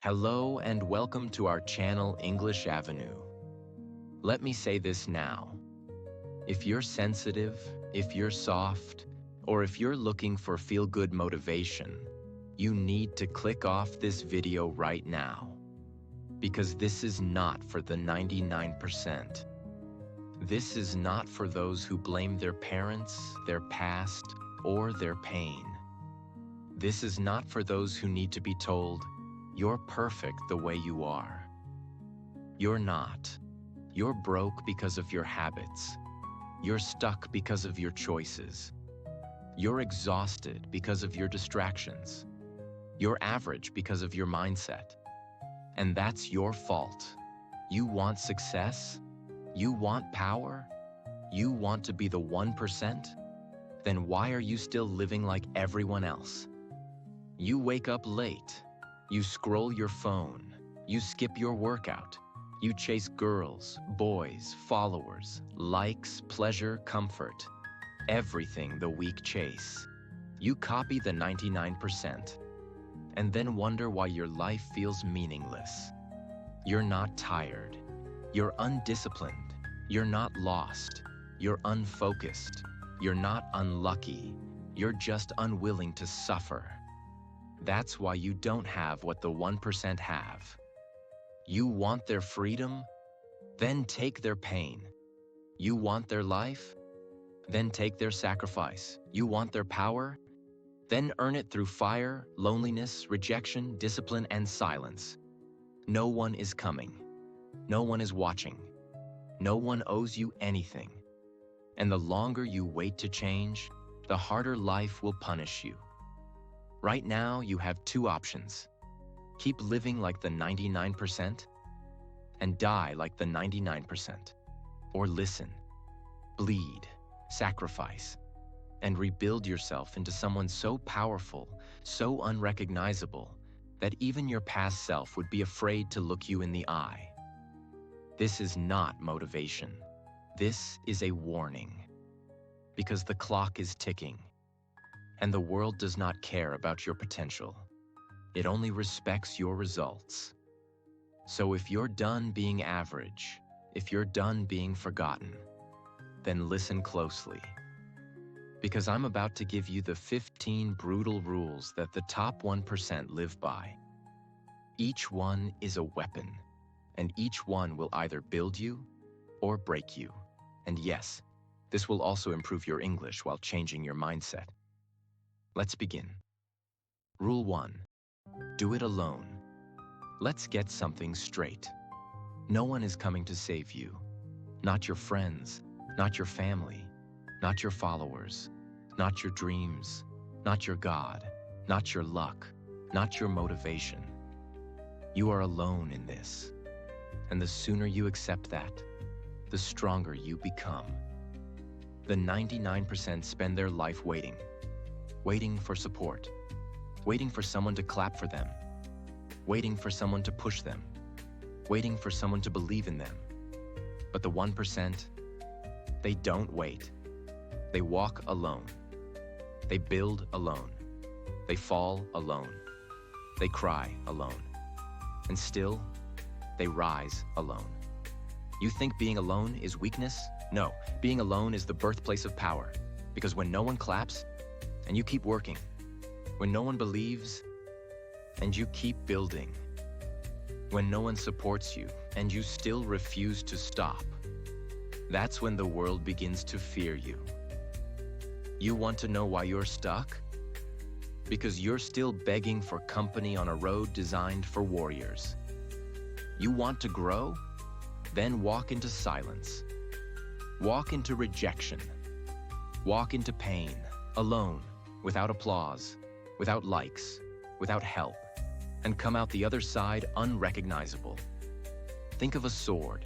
Hello and welcome to our channel English Avenue. Let me say this now. If you're sensitive, if you're soft, or if you're looking for feel-good motivation, you need to click off this video right now. Because this is not for the 99%. This is not for those who blame their parents, their past, or their pain. This is not for those who need to be told, "You're perfect the way you are." You're not. You're broke because of your habits. You're stuck because of your choices. You're exhausted because of your distractions. You're average because of your mindset. And that's your fault. You want success? You want power? You want to be the 1%? Then why are you still living like everyone else? You wake up late. You scroll your phone. You skip your workout. You chase girls, boys, followers, likes, pleasure, comfort. Everything the weak chase. You copy the 99%. And then wonder why your life feels meaningless. You're not tired. You're undisciplined. You're not lost. You're unfocused. You're not unlucky. You're just unwilling to suffer. That's why you don't have what the 1% have. You want their freedom? Then take their pain. You want their life? Then take their sacrifice. You want their power? Then earn it through fire, loneliness, rejection, discipline, and silence. No one is coming. No one is watching. No one owes you anything. And the longer you wait to change, the harder life will punish you. Right now, you have two options. Keep living like the 99% and die like the 99%. Or listen, bleed, sacrifice, and rebuild yourself into someone so powerful, so unrecognizable, that even your past self would be afraid to look you in the eye. This is not motivation. This is a warning. Because the clock is ticking. And the world does not care about your potential. It only respects your results. So if you're done being average, if you're done being forgotten, then listen closely. Because I'm about to give you the 15 brutal rules that the top 1% live by. Each one is a weapon, and each one will either build you or break you. And yes, this will also improve your English while changing your mindset. Let's begin. Rule 1. Do it alone. Let's get something straight. No one is coming to save you. Not your friends, not your family, not your followers, not your dreams, not your God, not your luck, not your motivation. You are alone in this. And the sooner you accept that, the stronger you become. The 99% spend their life waiting for support, waiting for someone to clap for them, waiting for someone to push them, waiting for someone to believe in them. But the 1%, they don't wait. They walk alone. They build alone. They fall alone. They cry alone. And still, they rise alone. You think being alone is weakness? No, being alone is the birthplace of power. Because when no one claps, and you keep working, when no one believes, and you keep building, when no one supports you, and you still refuse to stop, that's when the world begins to fear you. You want to know why you're stuck? Because you're still begging for company on a road designed for warriors. You want to grow? Then walk into silence. Walk into rejection. Walk into pain, alone, without applause, without likes, without help, and come out the other side unrecognizable. Think of a sword.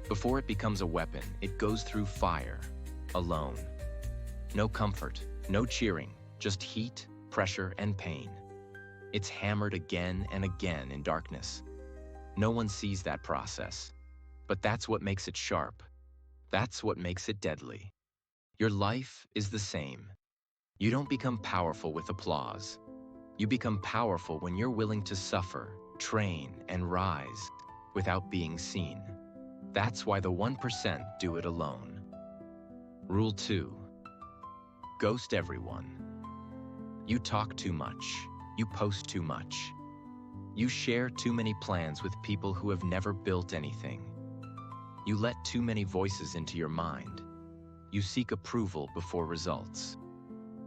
Before it becomes a weapon, it goes through fire, alone. No comfort, no cheering, just heat, pressure, and pain. It's hammered again and again in darkness. No one sees that process, but that's what makes it sharp. That's what makes it deadly. Your life is the same. You don't become powerful with applause. You become powerful when you're willing to suffer, train, and rise without being seen. That's why the 1% do it alone. Rule 2. Ghost everyone. You talk too much. You post too much. You share too many plans with people who have never built anything. You let too many voices into your mind. You seek approval before results.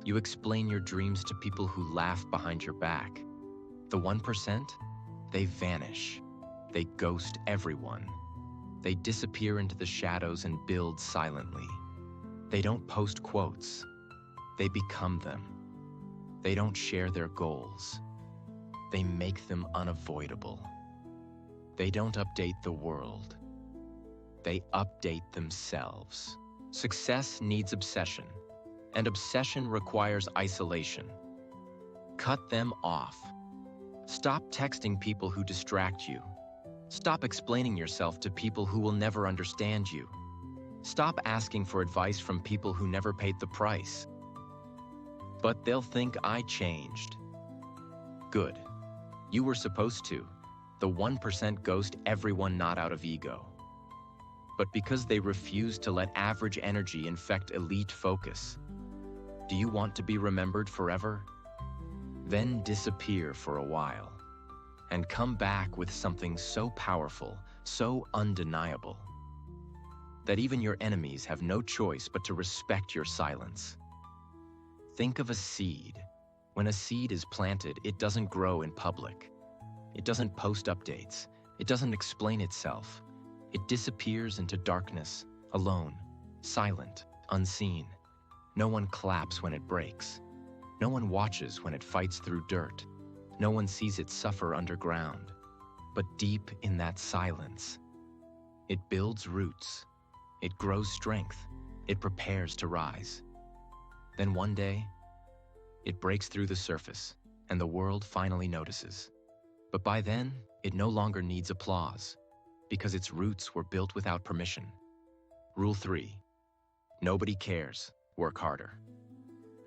You explain your dreams to people who laugh behind your back. The 1%? They vanish. They ghost everyone. They disappear into the shadows and build silently. They don't post quotes. They become them. They don't share their goals. They make them unavoidable. They don't update the world. They update themselves. Success needs obsession, and obsession requires isolation. Cut them off. Stop texting people who distract you. Stop explaining yourself to people who will never understand you. Stop asking for advice from people who never paid the price. But they'll think I changed. Good. You were supposed to. The 1% ghost everyone not out of ego, but because they refuse to let average energy infect elite focus. Do you want to be remembered forever? Then disappear for a while, and come back with something so powerful, so undeniable, that even your enemies have no choice but to respect your silence. Think of a seed. When a seed is planted, it doesn't grow in public. It doesn't post updates. It doesn't explain itself. It disappears into darkness, alone, silent, unseen. No one claps when it breaks. No one watches when it fights through dirt. No one sees it suffer underground. But deep in that silence, it builds roots. It grows strength. It prepares to rise. Then one day, it breaks through the surface, and the world finally notices. But by then, it no longer needs applause, because its roots were built without permission. Rule 3. Nobody cares. Work harder.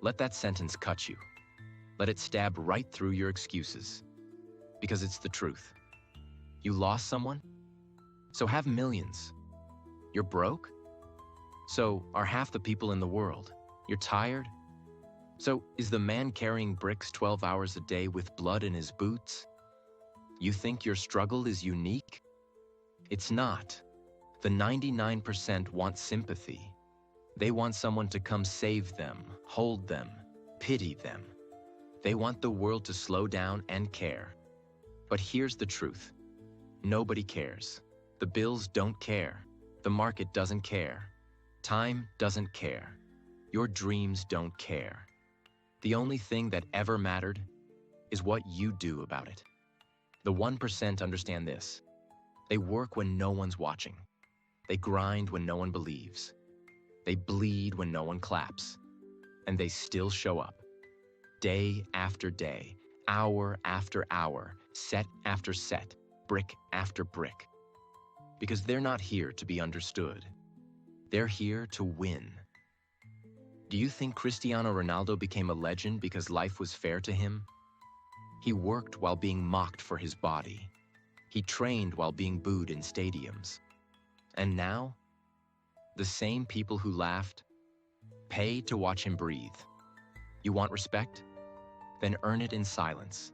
Let that sentence cut you. Let it stab right through your excuses, because it's the truth. You lost someone? So have millions. You're broke? So are half the people in the world. You're tired? So is the man carrying bricks 12 hours a day with blood in his boots? You think your struggle is unique? It's not. The 99% want sympathy. They want someone to come save them, hold them, pity them. They want the world to slow down and care. But here's the truth. Nobody cares. The bills don't care. The market doesn't care. Time doesn't care. Your dreams don't care. The only thing that ever mattered is what you do about it. The 1% understand this. They work when no one's watching. They grind when no one believes. They bleed when no one claps. And they still show up. Day after day, hour after hour, set after set, brick after brick. Because they're not here to be understood. They're here to win. Do you think Cristiano Ronaldo became a legend because life was fair to him? He worked while being mocked for his body. He trained while being booed in stadiums. And now, the same people who laughed pay to watch him breathe. You want respect? Then earn it in silence.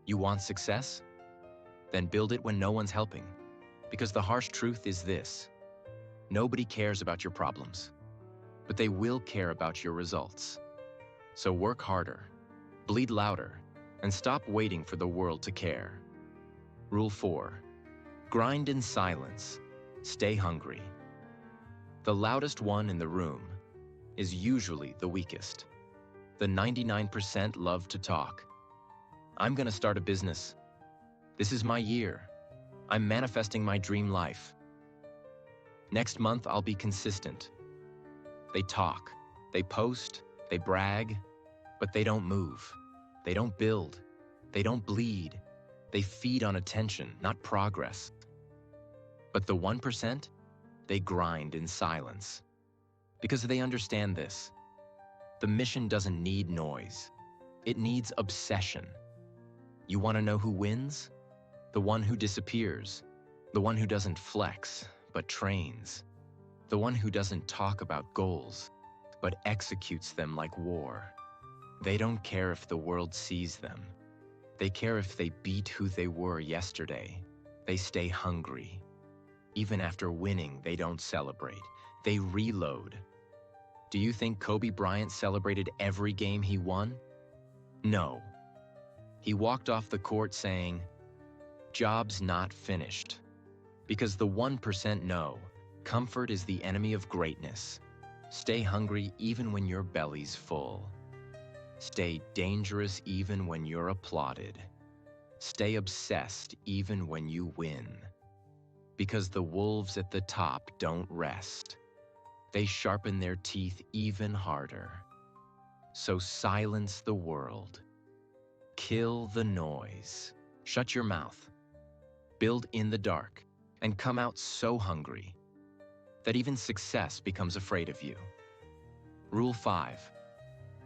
You want success? Then build it when no one's helping. Because the harsh truth is this: nobody cares about your problems, but they will care about your results. So work harder, bleed louder, and stop waiting for the world to care. Rule 4. Grind in silence. Stay hungry. The loudest one in the room is usually the weakest. The 99% love to talk. I'm gonna start a business. This is my year. I'm manifesting my dream life. Next month, I'll be consistent. They talk, they post, they brag, but they don't move. They don't build. They don't bleed. They feed on attention, not progress. But the 1%, they grind in silence. Because they understand this. The mission doesn't need noise. It needs obsession. You want to know who wins? the one who disappears, the one who doesn't flex, but trains, the one who doesn't talk about goals, but executes them like war. They don't care if the world sees them. They care if they beat who they were yesterday. They stay hungry. Even after winning, they don't celebrate. They reload. Do you think Kobe Bryant celebrated every game he won? No. He walked off the court saying, "Job's not finished." Because the 1% know, comfort is the enemy of greatness. Stay hungry even when your belly's full. Stay dangerous even when you're applauded. Stay obsessed even when you win. Because the wolves at the top don't rest. They sharpen their teeth even harder. So silence the world. Kill the noise. Shut your mouth. Build in the dark and come out so hungry that even success becomes afraid of you. Rule 5.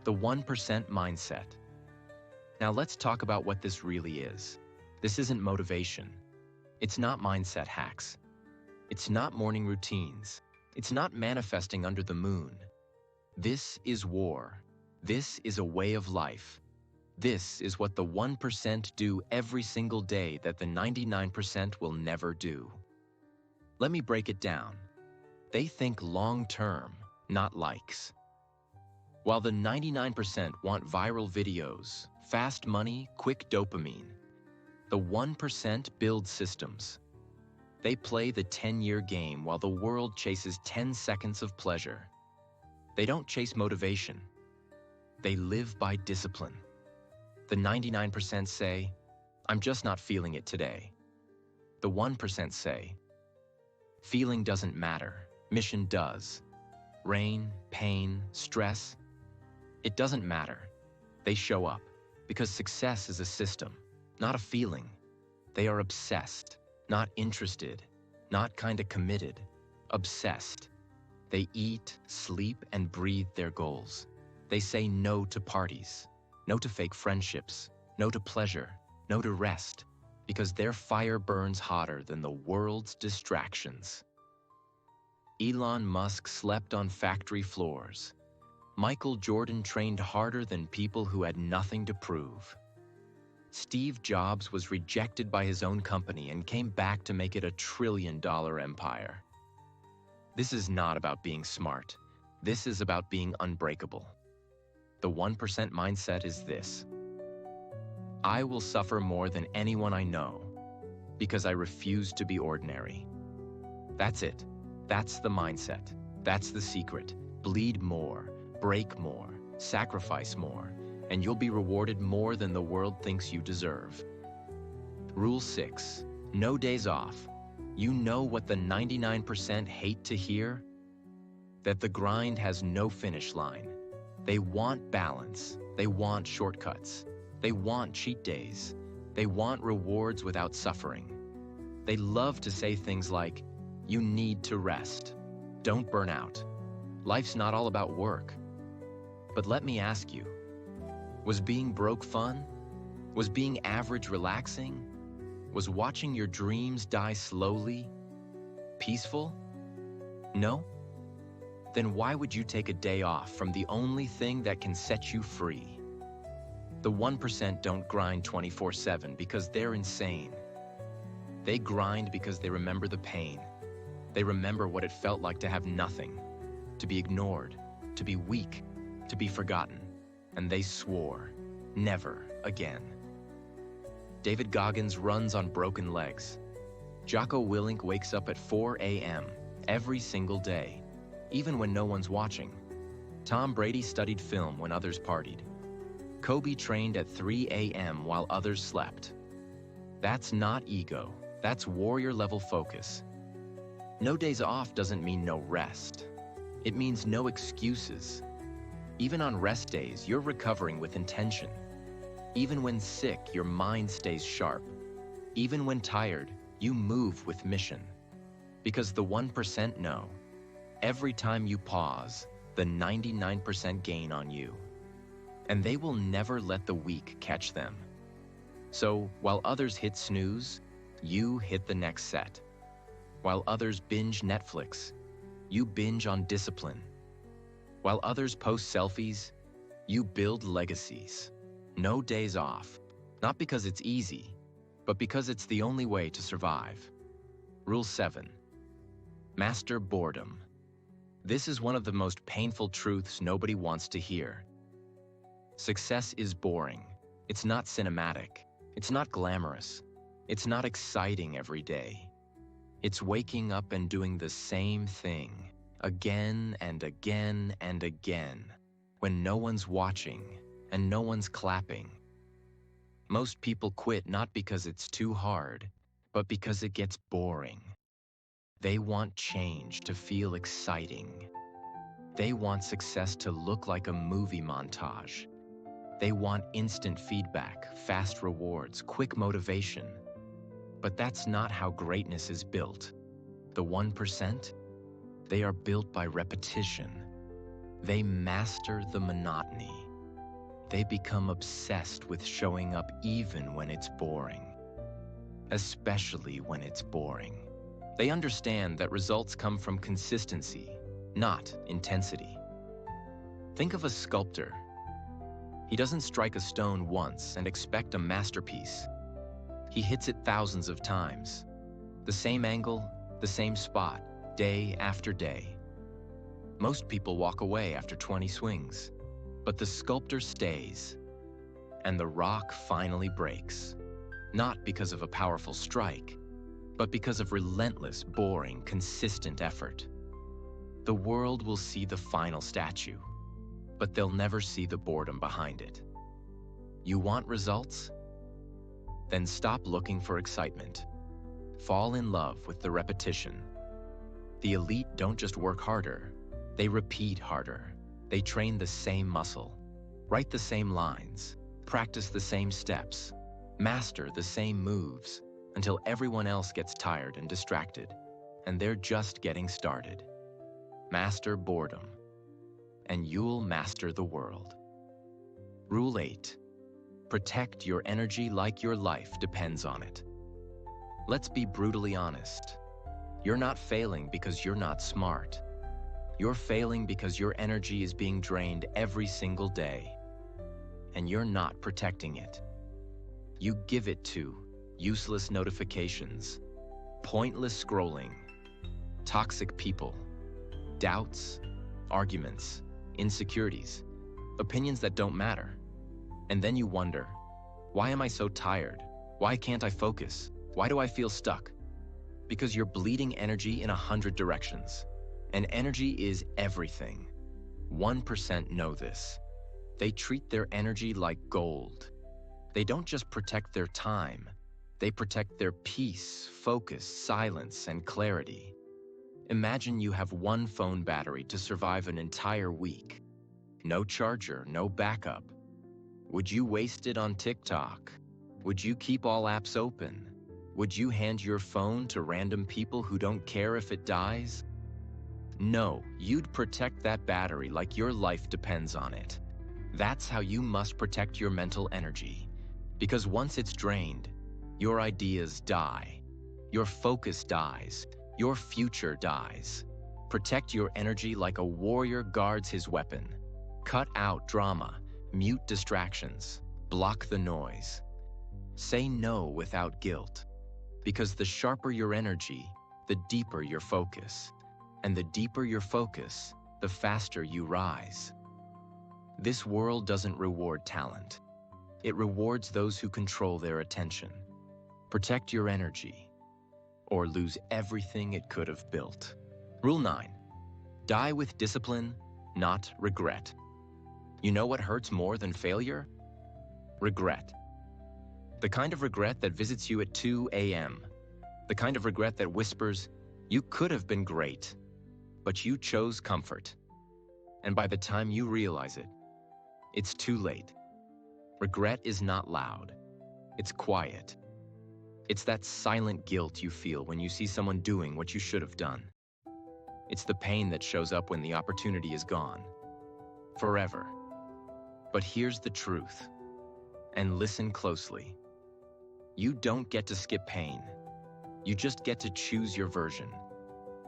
The 1% mindset. Now let's talk about what this really is. This isn't motivation. It's not mindset hacks. It's not morning routines. It's not manifesting under the moon. This is war. This is a way of life. This is what the 1% do every single day that the 99% will never do. Let me break it down. They think long-term, not likes. While the 99% want viral videos, fast money, quick dopamine, the 1% build systems. They play the 10-year game while the world chases 10 seconds of pleasure. They don't chase motivation. They live by discipline. The 99% say, "I'm just not feeling it today." The 1% say, "Feeling doesn't matter, mission does. Rain, pain, stress, it doesn't matter." They show up because success is a system, not a feeling. They are obsessed, not interested, not kinda committed, obsessed. They eat, sleep, and breathe their goals. They say no to parties, no to fake friendships, no to pleasure, no to rest, because their fire burns hotter than the world's distractions. Elon Musk slept on factory floors. Michael Jordan trained harder than people who had nothing to prove. Steve Jobs was rejected by his own company and came back to make it a $1 trillion empire. This is not about being smart. This is about being unbreakable. The 1% mindset is this: I will suffer more than anyone I know because I refuse to be ordinary. That's it. That's the mindset. That's the secret. Bleed more, break more, sacrifice more, and you'll be rewarded more than the world thinks you deserve. Rule 6. No days off. You know what the 99% hate to hear? That the grind has no finish line. They want balance. They want shortcuts. They want cheat days. They want rewards without suffering. They love to say things like, "You need to rest. Don't burn out. Life's not all about work." But let me ask you, was being broke fun? Was being average relaxing? Was watching your dreams die slowly peaceful? No? Then why would you take a day off from the only thing that can set you free? The 1% don't grind 24/7 because they're insane. They grind because they remember the pain. They remember what it felt like to have nothing, to be ignored, to be weak, to be forgotten. And they swore, never again. David Goggins runs on broken legs. Jocko Willink wakes up at 4 a.m. every single day, even when no one's watching. Tom Brady studied film when others partied. Kobe trained at 3 a.m. while others slept. That's not ego. That's warrior-level focus. No days off doesn't mean no rest. It means no excuses. Even on rest days, you're recovering with intention. Even when sick, your mind stays sharp. Even when tired, you move with mission. Because the 1% know, every time you pause, the 99% gain on you. And they will never let the weak catch them. So, while others hit snooze, you hit the next set. While others binge Netflix, you binge on discipline. While others post selfies, you build legacies. No days off, not because it's easy, but because it's the only way to survive. Rule 7. Master boredom. This is one of the most painful truths nobody wants to hear. Success is boring. It's not cinematic. It's not glamorous. It's not exciting every day. It's waking up and doing the same thing, again and again and again, when no one's watching and no one's clapping. Most people quit not because it's too hard, but because it gets boring. They want change to feel exciting. They want success to look like a movie montage. They want instant feedback, fast rewards, quick motivation. But that's not how greatness is built. The 1%? They are built by repetition. They master the monotony. They become obsessed with showing up even when it's boring. Especially when it's boring. They understand that results come from consistency, not intensity. Think of a sculptor. He doesn't strike a stone once and expect a masterpiece. He hits it thousands of times. The same angle, the same spot, day after day. Most people walk away after 20 swings, but the sculptor stays, and the rock finally breaks. Not because of a powerful strike, but because of relentless, boring, consistent effort. The world will see the final statue, but they'll never see the boredom behind it. You want results? Then stop looking for excitement. Fall in love with the repetition. The elite don't just work harder, they repeat harder. They train the same muscle, write the same lines, practice the same steps, master the same moves, until everyone else gets tired and distracted, and they're just getting started. Master boredom, and you'll master the world. Rule 8. Protect your energy like your life depends on it. Let's be brutally honest. You're not failing because you're not smart. You're failing because your energy is being drained every single day, and you're not protecting it. You give it to useless notifications, pointless scrolling, toxic people, doubts, arguments, insecurities, opinions that don't matter. And then you wonder, why am I so tired? Why can't I focus? Why do I feel stuck? Because you're bleeding energy in 100 directions. And energy is everything. 1% know this. They treat their energy like gold. They don't just protect their time. They protect their peace, focus, silence, and clarity. Imagine you have one phone battery to survive an entire week. No charger, no backup. Would you waste it on TikTok? Would you keep all apps open? Would you hand your phone to random people who don't care if it dies? No, you'd protect that battery like your life depends on it. That's how you must protect your mental energy. Because once it's drained, your ideas die. Your focus dies. Your future dies. Protect your energy like a warrior guards his weapon. Cut out drama, mute distractions, block the noise. Say no without guilt. Because the sharper your energy, the deeper your focus. And the deeper your focus, the faster you rise. This world doesn't reward talent. It rewards those who control their attention. Protect your energy, or lose everything it could have built. Rule 9. Die with discipline, not regret. You know what hurts more than failure? Regret. The kind of regret that visits you at 2 a.m. The kind of regret that whispers, "You could have been great, but you chose comfort." And by the time you realize it, it's too late. Regret is not loud. It's quiet. It's that silent guilt you feel when you see someone doing what you should have done. It's the pain that shows up when the opportunity is gone. Forever. But here's the truth. And listen closely. You don't get to skip pain. You just get to choose your version.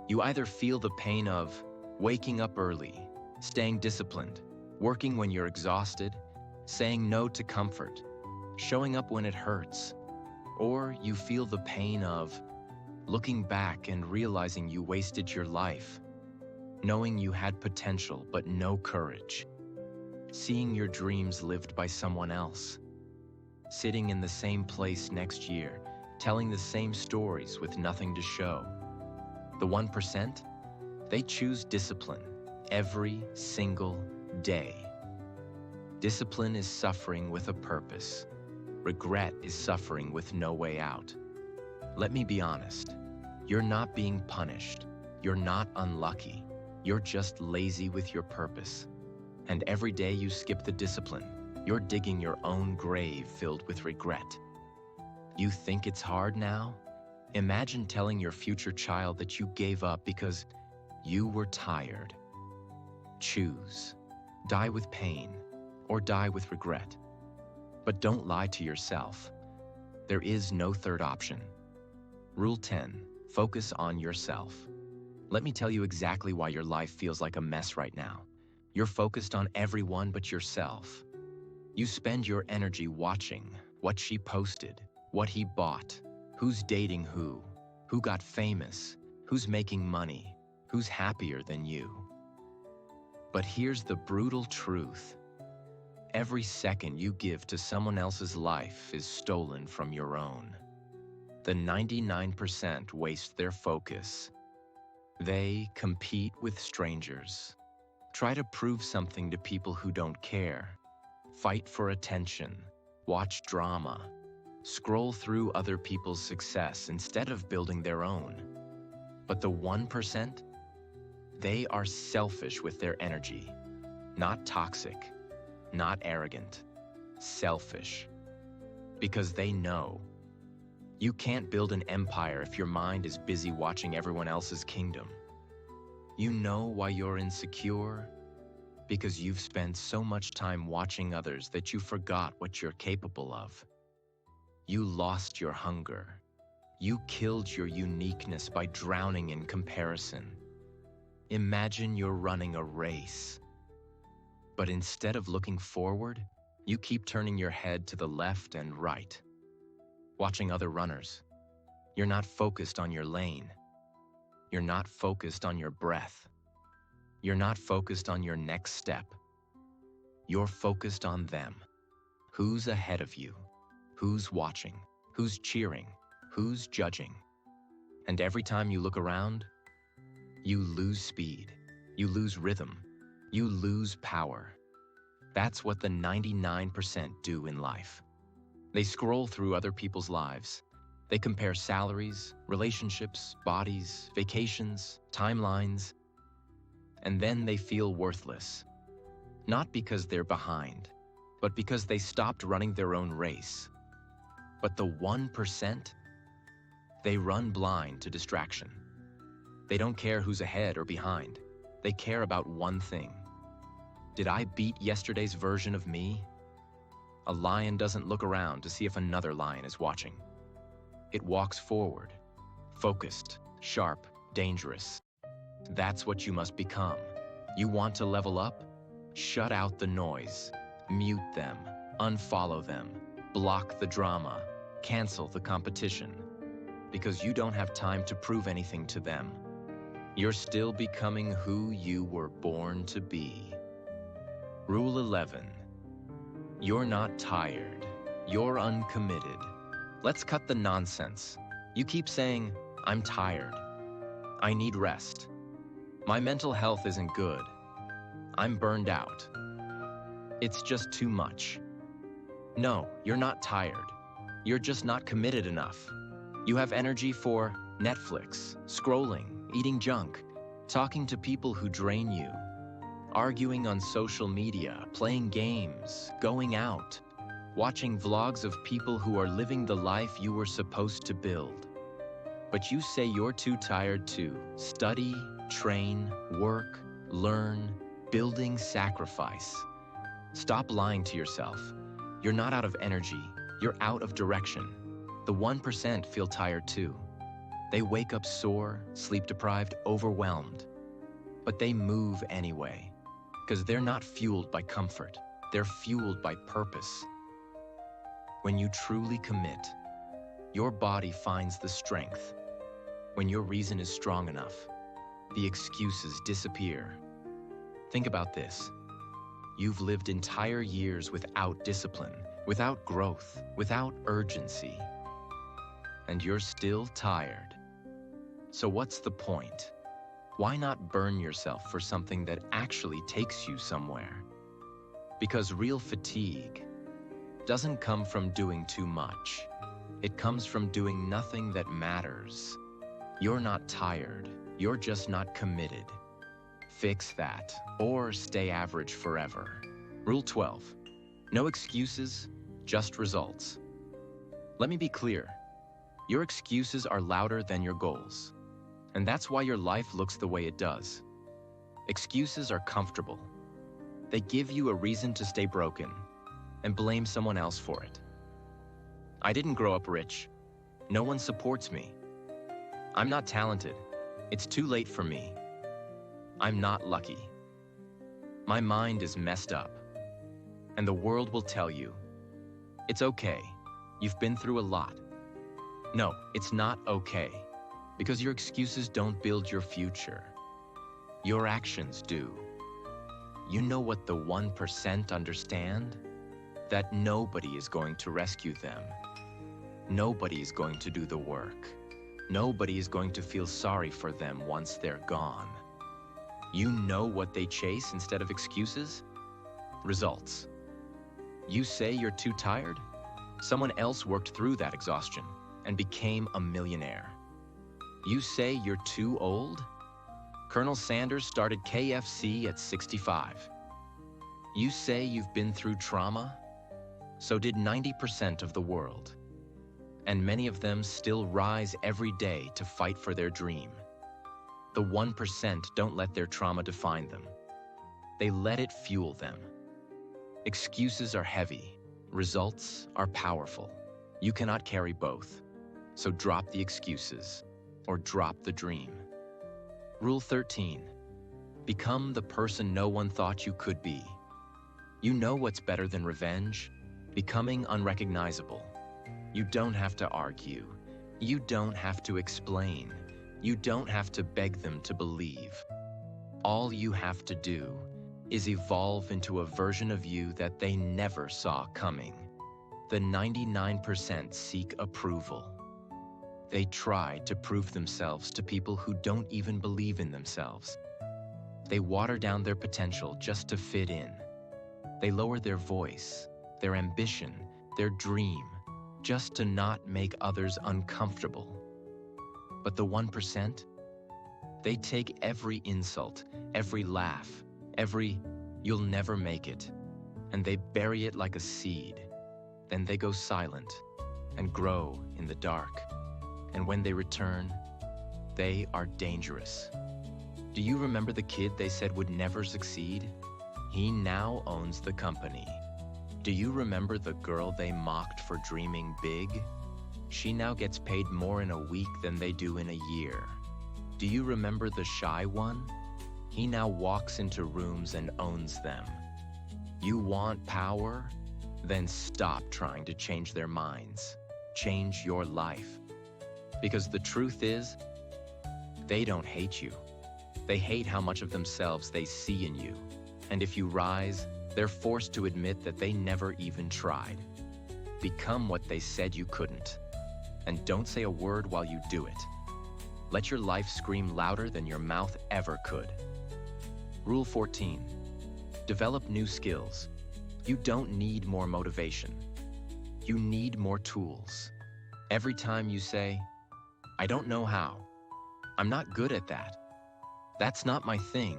You either feel the pain of waking up early, staying disciplined, working when you're exhausted, saying no to comfort, showing up when it hurts, or you feel the pain of looking back and realizing you wasted your life, knowing you had potential but no courage, seeing your dreams lived by someone else, sitting in the same place next year, telling the same stories with nothing to show. The 1%, they choose discipline every single day. Discipline is suffering with a purpose. Regret is suffering with no way out. Let me be honest. You're not being punished. You're not unlucky. You're just lazy with your purpose. And every day you skip the discipline, you're digging your own grave filled with regret. You think it's hard now? Imagine telling your future child that you gave up because you were tired. Choose. Die with pain or die with regret. But don't lie to yourself. There is no third option. Rule 10, focus on yourself. Let me tell you exactly why your life feels like a mess right now. You're focused on everyone but yourself. You spend your energy watching what she posted, what he bought, who's dating who got famous, who's making money, who's happier than you. But here's the brutal truth. Every second you give to someone else's life is stolen from your own. The 99% waste their focus. They compete with strangers, try to prove something to people who don't care, fight for attention, watch drama, scroll through other people's success instead of building their own. But the 1%, they are selfish with their energy, not toxic, not arrogant, selfish. Because they know you can't build an empire if your mind is busy watching everyone else's kingdom. You know why you're insecure? Because you've spent so much time watching others that you forgot what you're capable of. You lost your hunger. You killed your uniqueness by drowning in comparison. Imagine you're running a race. But instead of looking forward, you keep turning your head to the left and right, watching other runners. You're not focused on your lane. You're not focused on your breath. You're not focused on your next step. You're focused on them. Who's ahead of you? Who's watching? Who's cheering? Who's judging? And every time you look around, you lose speed. You lose rhythm. You lose power. That's what the 99% do in life. They scroll through other people's lives. They compare salaries, relationships, bodies, vacations, timelines, and then they feel worthless. Not because they're behind, but because they stopped running their own race. But the 1%, they run blind to distraction. They don't care who's ahead or behind. They care about one thing. Did I beat yesterday's version of me? A lion doesn't look around to see if another lion is watching. It walks forward, focused, sharp, dangerous. That's what you must become. You want to level up? Shut out the noise. Mute them. Unfollow them. Block the drama. Cancel the competition. Because you don't have time to prove anything to them. You're still becoming who you were born to be. Rule 11. You're not tired. You're uncommitted. Let's cut the nonsense. You keep saying, I'm tired. I need rest. My mental health isn't good. I'm burned out. It's just too much. No, you're not tired. You're just not committed enough. You have energy for Netflix, scrolling, eating junk, talking to people who drain you, arguing on social media, playing games, going out, watching vlogs of people who are living the life you were supposed to build. But you say you're too tired to study, train, work, learn, building, sacrifice. Stop lying to yourself. You're not out of energy. You're out of direction. The 1% feel tired too. They wake up sore, sleep-deprived, overwhelmed. But they move anyway, because they're not fueled by comfort. They're fueled by purpose. When you truly commit, your body finds the strength. When your reason is strong enough, the excuses disappear. Think about this. You've lived entire years without discipline, without growth, without urgency. And you're still tired. So what's the point? Why not burn yourself for something that actually takes you somewhere? Because real fatigue doesn't come from doing too much. It comes from doing nothing that matters. You're not tired, you're just not committed. Fix that, or stay average forever. Rule 12. No excuses, just results. Let me be clear. Your excuses are louder than your goals. And that's why your life looks the way it does. Excuses are comfortable. They give you a reason to stay broken and blame someone else for it. I didn't grow up rich. No one supports me. I'm not talented. It's too late for me. I'm not lucky. My mind is messed up. And the world will tell you, it's okay. You've been through a lot. No, it's not okay. Because your excuses don't build your future. Your actions do. You know what the 1% understand? That nobody is going to rescue them. Nobody is going to do the work. Nobody is going to feel sorry for them once they're gone. You know what they chase instead of excuses? Results. You say you're too tired? Someone else worked through that exhaustion and became a millionaire. You say you're too old? Colonel Sanders started KFC at 65. You say you've been through trauma? So did 90% of the world. And many of them still rise every day to fight for their dream. The 1% don't let their trauma define them. They let it fuel them. Excuses are heavy. Results are powerful. You cannot carry both. So drop the excuses. Or drop the dream. Rule 13. Become the person no one thought you could be. You know what's better than revenge? Becoming unrecognizable. You don't have to argue. You don't have to explain. You don't have to beg them to believe. All you have to do is evolve into a version of you that they never saw coming. The 99% seek approval. They try to prove themselves to people who don't even believe in themselves. They water down their potential just to fit in. They lower their voice, their ambition, their dream, just to not make others uncomfortable. But the 1%? They take every insult, every laugh, every "you'll never make it," and they bury it like a seed. Then they go silent and grow in the dark. And when they return, they are dangerous. Do you remember the kid they said would never succeed? He now owns the company. Do you remember the girl they mocked for dreaming big? She now gets paid more in a week than they do in a year. Do you remember the shy one? He now walks into rooms and owns them. You want power? Then stop trying to change their minds. Change your life. Because the truth is, they don't hate you. They hate how much of themselves they see in you. And if you rise, they're forced to admit that they never even tried. Become what they said you couldn't. And don't say a word while you do it. Let your life scream louder than your mouth ever could. Rule 14. Develop new skills. You don't need more motivation. You need more tools. Every time you say, "I don't know how. I'm not good at that. That's not my thing,"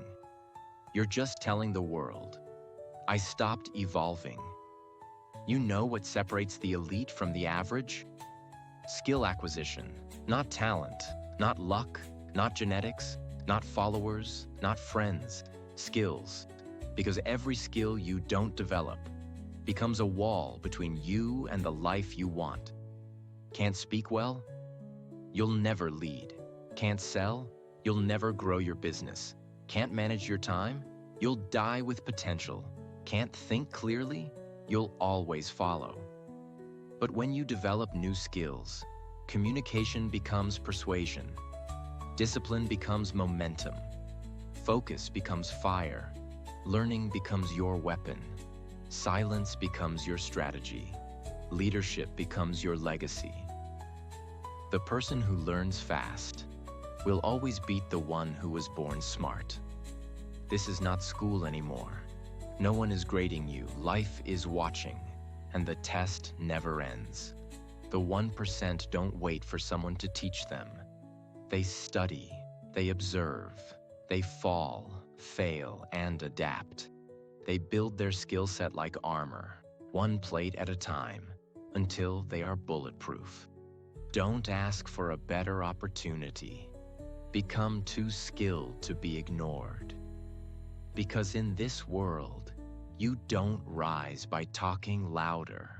you're just telling the world, "I stopped evolving." You know what separates the elite from the average? Skill acquisition, not talent, not luck, not genetics, not followers, not friends, skills. Because every skill you don't develop becomes a wall between you and the life you want. Can't speak well? you'll never lead. Can't sell? You'll never grow your business. Can't manage your time? You'll die with potential. Can't think clearly? You'll always follow. But when you develop new skills, communication becomes persuasion, discipline becomes momentum, focus becomes fire, learning becomes your weapon, silence becomes your strategy, leadership becomes your legacy. The person who learns fast will always beat the one who was born smart. This is not school anymore. No one is grading you, life is watching, and the test never ends. The 1% don't wait for someone to teach them. They study, they observe, they fall, fail, and adapt. They build their skill set like armor, one plate at a time, until they are bulletproof. Don't ask for a better opportunity. Become too skilled to be ignored. Because in this world, you don't rise by talking louder.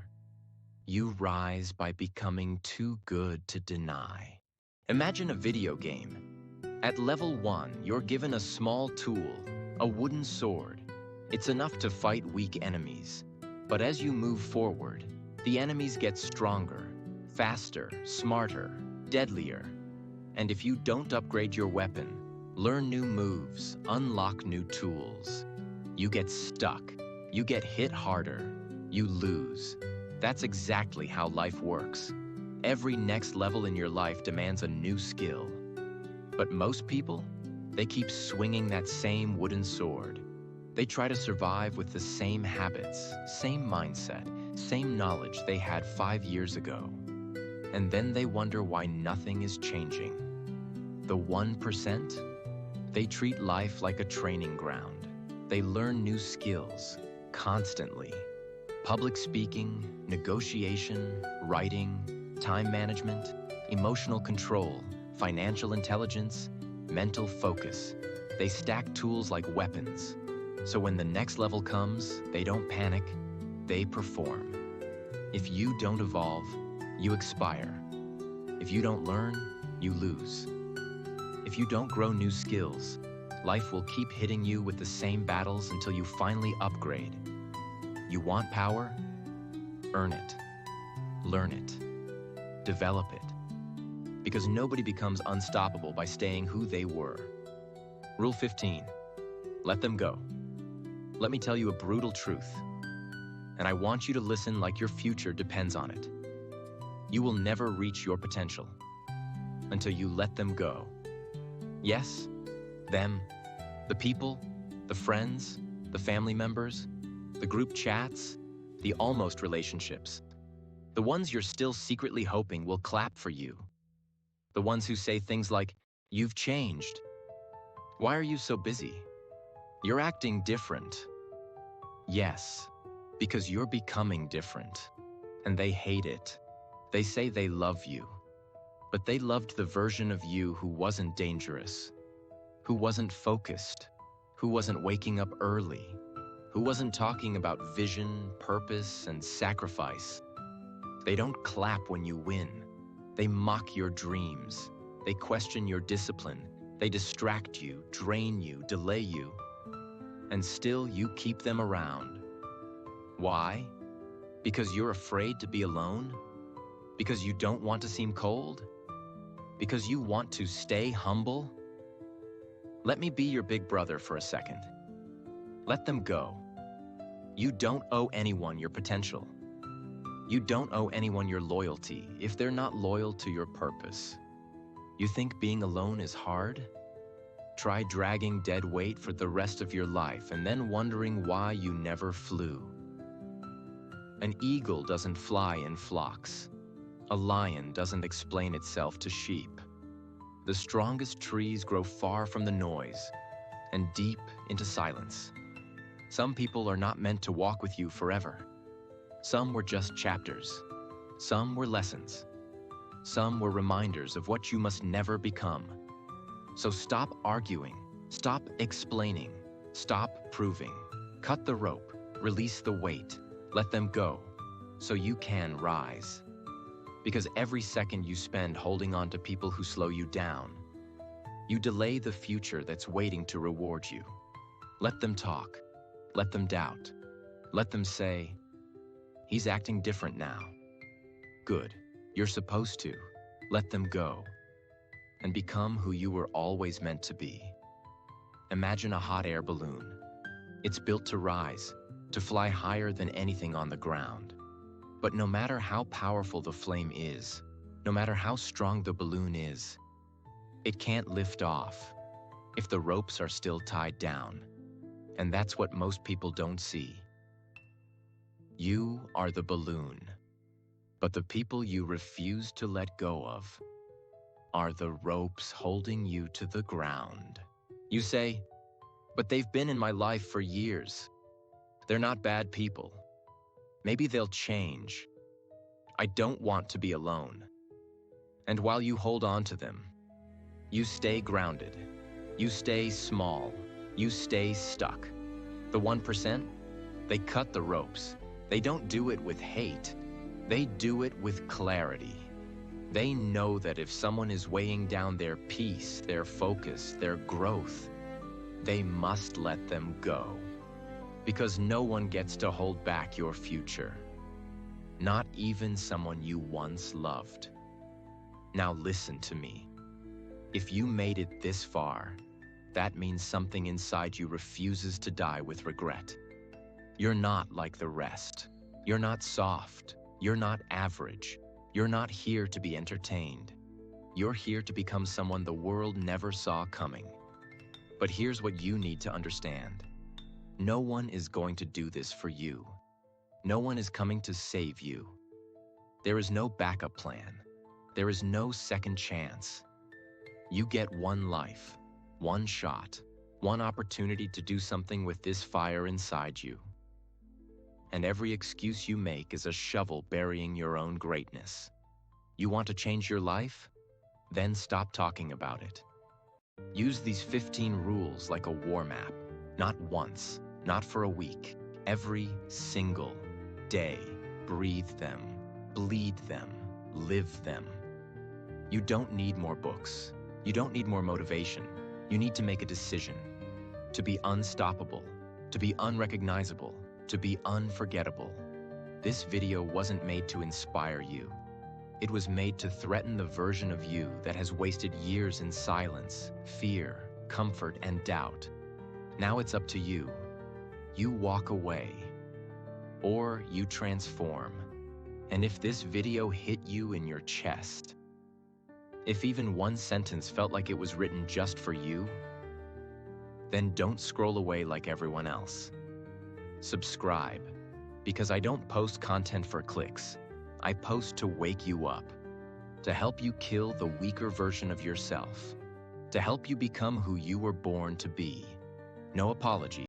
You rise by becoming too good to deny. Imagine a video game. At level 1, you're given a small tool, a wooden sword. It's enough to fight weak enemies. But as you move forward, the enemies get stronger, faster, smarter, deadlier. And if you don't upgrade your weapon, learn new moves, unlock new tools, you get stuck, you get hit harder, you lose. That's exactly how life works. Every next level in your life demands a new skill. But most people, they keep swinging that same wooden sword. They try to survive with the same habits, same mindset, same knowledge they had 5 years ago. And then they wonder why nothing is changing. The 1%? They treat life like a training ground. They learn new skills, constantly. Public speaking, negotiation, writing, time management, emotional control, financial intelligence, mental focus. They stack tools like weapons. So when the next level comes, they don't panic, they perform. If you don't evolve, you expire. If you don't learn, you lose. If you don't grow new skills, life will keep hitting you with the same battles until you finally upgrade. You want power? Earn it. Learn it. Develop it. Because nobody becomes unstoppable by staying who they were. Rule 15. Let them go. Let me tell you a brutal truth, and I want you to listen like your future depends on it. You will never reach your potential until you let them go. Yes, them, the people, the friends, the family members, the group chats, the almost relationships. The ones you're still secretly hoping will clap for you. The ones who say things like, "You've changed. Why are you so busy? You're acting different." Yes, because you're becoming different, and they hate it. They say they love you, but they loved the version of you who wasn't dangerous, who wasn't focused, who wasn't waking up early, who wasn't talking about vision, purpose, and sacrifice. They don't clap when you win. They mock your dreams. They question your discipline. They distract you, drain you, delay you. And still you keep them around. Why? Because you're afraid to be alone? Because you don't want to seem cold? Because you want to stay humble? Let me be your big brother for a second. Let them go. You don't owe anyone your potential. You don't owe anyone your loyalty if they're not loyal to your purpose. You think being alone is hard? Try dragging dead weight for the rest of your life and then wondering why you never flew. An eagle doesn't fly in flocks. A lion doesn't explain itself to sheep. The strongest trees grow far from the noise and deep into silence. Some people are not meant to walk with you forever. Some were just chapters. Some were lessons. Some were reminders of what you must never become. So stop arguing, stop explaining, stop proving. Cut the rope, release the weight, let them go, so you can rise. Because every second you spend holding on to people who slow you down, you delay the future that's waiting to reward you. Let them talk. Let them doubt. Let them say, "He's acting different now." Good. You're supposed to. Let them go and become who you were always meant to be. Imagine a hot air balloon. It's built to rise, to fly higher than anything on the ground. But no matter how powerful the flame is, no matter how strong the balloon is, it can't lift off if the ropes are still tied down. And that's what most people don't see. You are the balloon, but the people you refuse to let go of are the ropes holding you to the ground. You say, "But they've been in my life for years. They're not bad people. Maybe they'll change. I don't want to be alone." And while you hold on to them, you stay grounded. You stay small. You stay stuck. The 1%, they cut the ropes. They don't do it with hate. They do it with clarity. They know that if someone is weighing down their peace, their focus, their growth, they must let them go. Because no one gets to hold back your future. Not even someone you once loved. Now listen to me. If you made it this far, that means something inside you refuses to die with regret. You're not like the rest. You're not soft. You're not average. You're not here to be entertained. You're here to become someone the world never saw coming. But here's what you need to understand. No one is going to do this for you. No one is coming to save you. There is no backup plan. There is no second chance. You get one life, one shot, one opportunity to do something with this fire inside you. And every excuse you make is a shovel burying your own greatness. You want to change your life? Then stop talking about it. Use these 15 rules like a war map. Not once, not for a week. Every single day. Breathe them, bleed them, live them. You don't need more books. You don't need more motivation. You need to make a decision. To be unstoppable, to be unrecognizable, to be unforgettable. This video wasn't made to inspire you. It was made to threaten the version of you that has wasted years in silence, fear, comfort, and doubt. Now it's up to you. You walk away, or you transform. And if this video hit you in your chest, if even one sentence felt like it was written just for you, then don't scroll away like everyone else. Subscribe, because I don't post content for clicks. I post to wake you up, to help you kill the weaker version of yourself, to help you become who you were born to be. No apology.